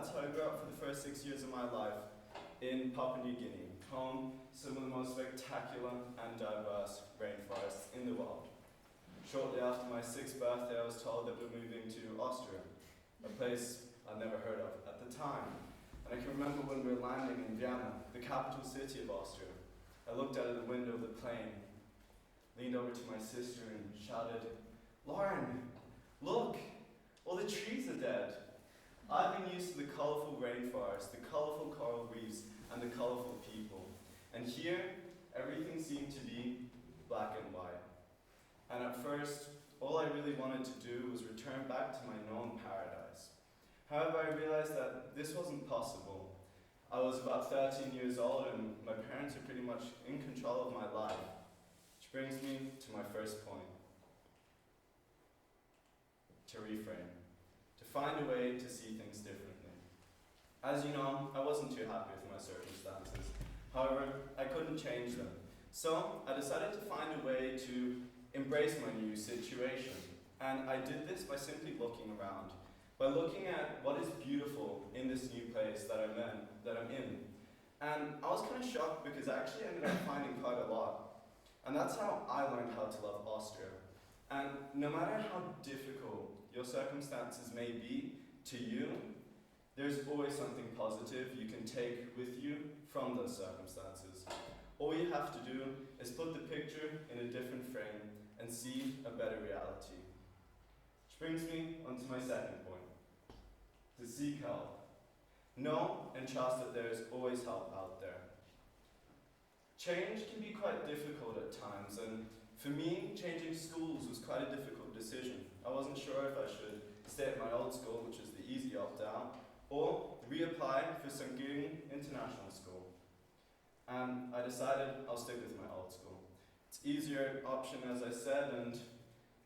that's how I grew up for the first 6 years of my life in Papua New Guinea, home to some of the most spectacular and diverse rainforests in the world. Shortly after my 6th birthday, I was told that we're moving to Austria, a place I'd never heard of at the time. And I can remember when we were landing in Vienna, the capital city of Austria. I looked out of the window of the plane, leaned over to my sister and shouted, "Lauren, look, all the trees are dead." I've been used to the colourful rainforest, the colourful coral reefs, and the colourful people. And here, everything seemed to be black and white. And at first, all I really wanted to do was return back to my known paradise. However, I realized that this wasn't possible. I was about 13 years old and my parents are pretty much in control of my life. Which brings me to my first point. To reframe. To find a way to see things differently. As you know, I wasn't too happy with my circumstances. However, I couldn't change them. So I decided to find a way to embrace my new situation. And I did this by simply looking around. By looking at what is beautiful in this new place that I'm in. And I was kind of shocked because I actually ended up finding quite a lot. And that's how I learned how to love Austria. And no matter how difficult your circumstances may be to you, there's always something positive you can take with you from those circumstances. All you have to do is put the picture in a different frame and see a better reality. Which brings me onto my second point. To seek help. Know and trust that there is always help out there. Change can be quite difficult at times, and for me, changing schools was quite a difficult decision. I wasn't sure if I should stay at my old school, which was the easy opt-out, or reapply for Sankt Gilgen International School. And I decided I'll stick with my old school. It's easier option, as I said, and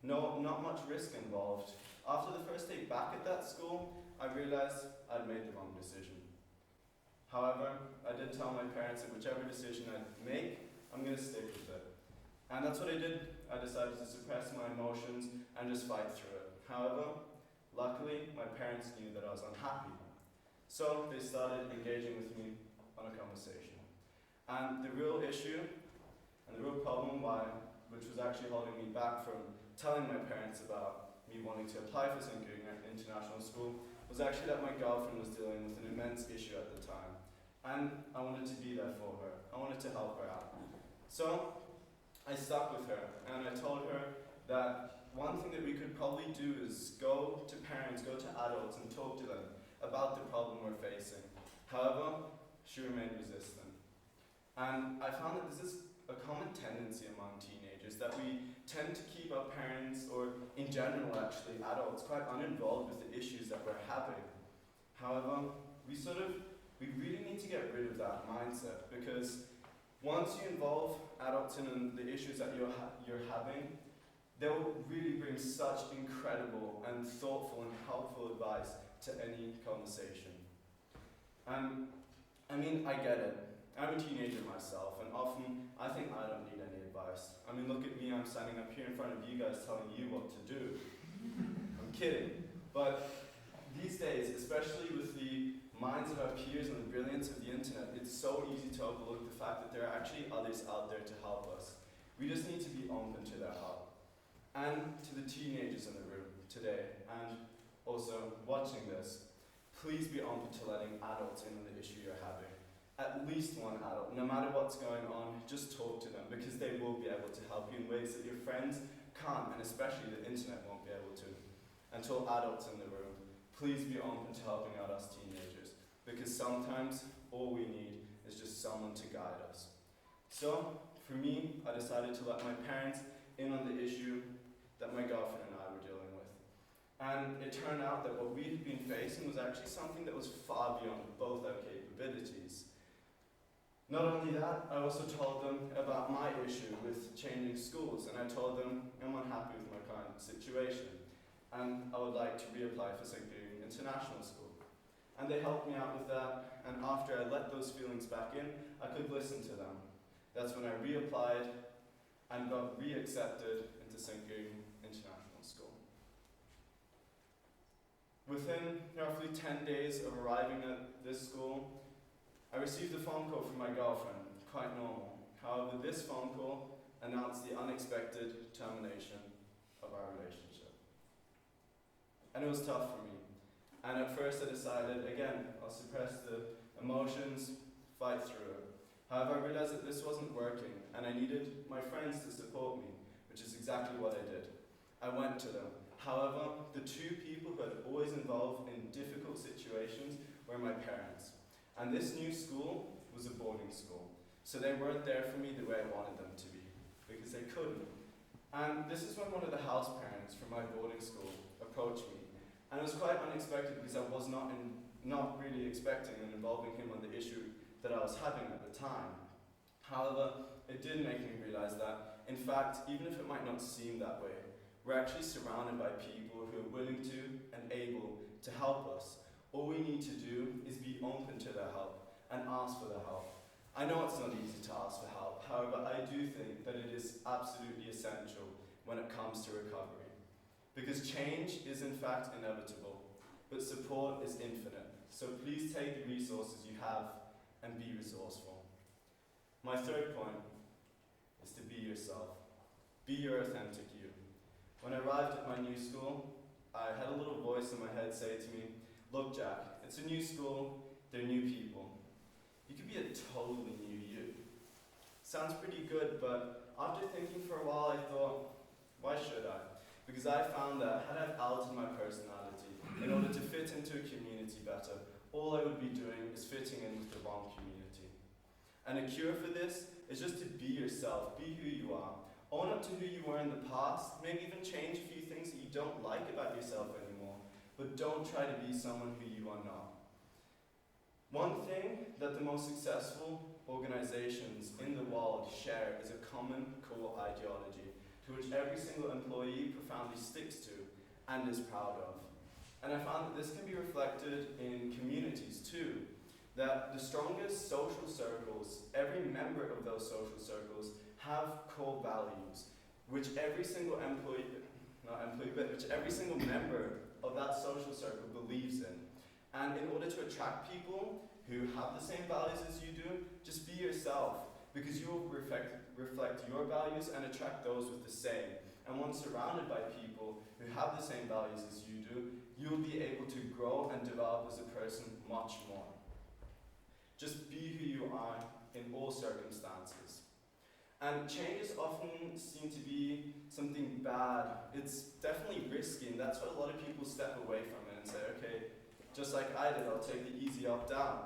not much risk involved. After the first day back at that school, I realized I'd made the wrong decision. However, I did tell my parents that whichever decision I make, I'm going to stick with it. And that's what I did. I decided to suppress my emotions and just fight through it. However, luckily, my parents knew that I was unhappy. So they started engaging with me on a conversation. And the real issue and the real problem which was actually holding me back from telling my parents about me wanting to apply for Sankt Gilgen International School was actually that my girlfriend was dealing with an immense issue at the time. And I wanted to be there for her. I wanted to help her out. So I stuck with her and I told her that one thing that we could probably do is go to parents, go to adults and talk to them about the problem we're facing. However, she remained resistant. And I found that this is a common tendency among teenagers, that we tend to keep our parents, or in general actually adults, quite uninvolved with the issues that we're having. However, we really need to get rid of that mindset, because once you involve adults in the issues that you're having, they'll really bring such incredible and thoughtful and helpful advice to any conversation. And I mean, I get it. I'm a teenager myself, and often I think I don't need any advice. I mean, look at me, I'm standing up here in front of you guys telling you what to do. I'm kidding. But these days, especially with the minds of our peers and the brilliance of the internet, it's so easy to overlook the fact that there are actually others out there to help us. We just need to be open to their help. And to the teenagers in the room today, and also watching this, please be open to letting adults in on the issue you're having. At least one adult, no matter what's going on, just talk to them, because they will be able to help you in ways that your friends can't, and especially the internet won't be able to. And to all adults in the room, please be open to helping out us teenagers, because sometimes all we need is just someone to guide us. So, for me, I decided to let my parents in on the issue that my girlfriend and I were dealing with. And it turned out that what we had been facing was actually something that was far beyond both our capabilities. Not only that, I also told them about my issue with changing schools, and I told them I'm unhappy with my current situation, and I would like to reapply for Sankt Gilgen International School. And they helped me out with that, and after I let those feelings back in, I could listen to them. That's when I reapplied and got reaccepted into Sankt Gilgen International School. Within roughly 10 days of arriving at this school, I received a phone call from my girlfriend, quite normal. However, this phone call announced the unexpected termination of our relationship. And it was tough for me. And at first I decided, again, I'll suppress the emotions, fight through it. However, I realized that this wasn't working, and I needed my friends to support me, which is exactly what I did. I went to them. However, the two people who had always involved in difficult situations were my parents. And this new school was a boarding school. So they weren't there for me the way I wanted them to be, because they couldn't. And this is when one of the house parents from my boarding school approached me. And it was quite unexpected because I was not really expecting and involving him on the issue that I was having at the time. However, it did make me realize that, in fact, even if it might not seem that way, we're actually surrounded by people who are willing to and able to help us. All we need to do is be open to their help and ask for their help. I know it's not easy to ask for help, however, I do think that it is absolutely essential when it comes to recovery. Because change is in fact inevitable, but support is infinite. So please take the resources you have and be resourceful. My third point is to be yourself. Be your authentic you. When I arrived at my new school, I had a little voice in my head say to me, "Look, Jack, it's a new school, they're new people. You could be a totally new you." Sounds pretty good, but after thinking for a while, I thought, why should I? Because I found that had I altered my personality in order to fit into a community better, all I would be doing is fitting in with the wrong community. And a cure for this is just to be yourself, be who you are. Own up to who you were in the past, maybe even change a few things that you don't like about yourself anymore, but don't try to be someone who you are not. One thing that the most successful organizations in the world share is a common core ideology to which every single employee profoundly sticks to and is proud of. And I found that this can be reflected in communities too, that the strongest social circles, every member of those social circles have core values, which every single which every single member of that social circle believes in. And in order to attract people who have the same values as you do, just be yourself, because you will reflect your values and attract those with the same. And once surrounded by people who have the same values as you do, you'll be able to grow and develop as a person much more. Just be who you are in all circumstances. And changes often seem to be something bad. It's definitely risky, and that's why a lot of people step away from it and say, okay, just like I did, I'll take the easy up down.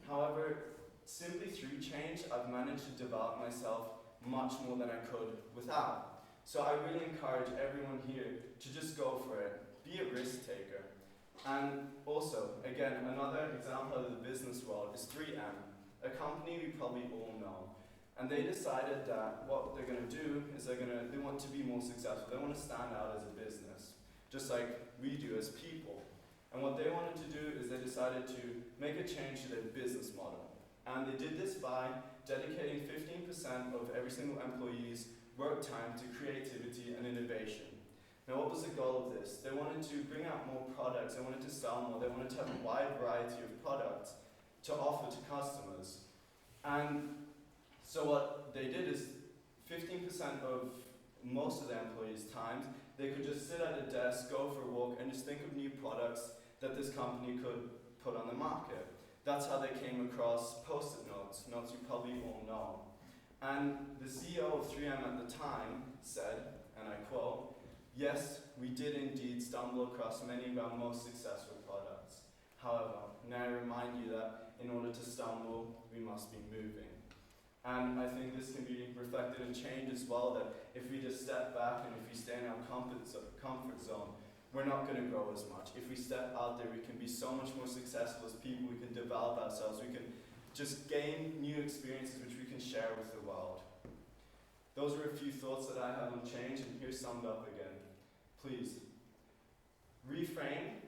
However, simply through change, I've managed to develop myself much more than I could without. So I really encourage everyone here to just go for it. Be a risk taker. And also, again, another example of the business world is 3M, a company we probably all know. And they decided that what they're going to do is they want to be more successful. They want to stand out as a business, just like we do as people. And what they wanted to do is they decided to make a change to their business model. And they did this by dedicating 15% of every single employee's work time to creativity and innovation. Now, what was the goal of this? They wanted to bring out more products, they wanted to sell more, they wanted to have a wide variety of products to offer to customers. And so what they did is 15% of most of the employees' times, they could just sit at a desk, go for a walk, and just think of new products that this company could put on the market. That's how they came across Post-it notes you probably all know. And the CEO of 3M at the time said, and I quote, "Yes, we did indeed stumble across many of our most successful products. However, may I remind you that in order to stumble, we must be moving." And I think this can be reflected in change as well, that if we just step back and if we stay in our comfort zone, we're not going to grow as much. If we step out there, we can be so much more successful as people, we can develop ourselves, we can just gain new experiences which we can share with the world. Those are a few thoughts that I have on change, and here's summed up again. Please, reframe,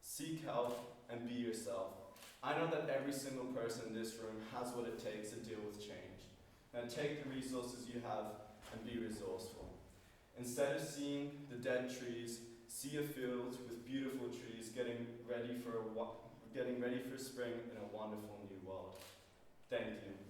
seek help, and be yourself. I know that every single person in this room has what it takes to deal with change. Now take the resources you have and be resourceful. Instead of seeing the dead trees, see a field with beautiful trees getting ready for spring in a wonderful new world. Thank you.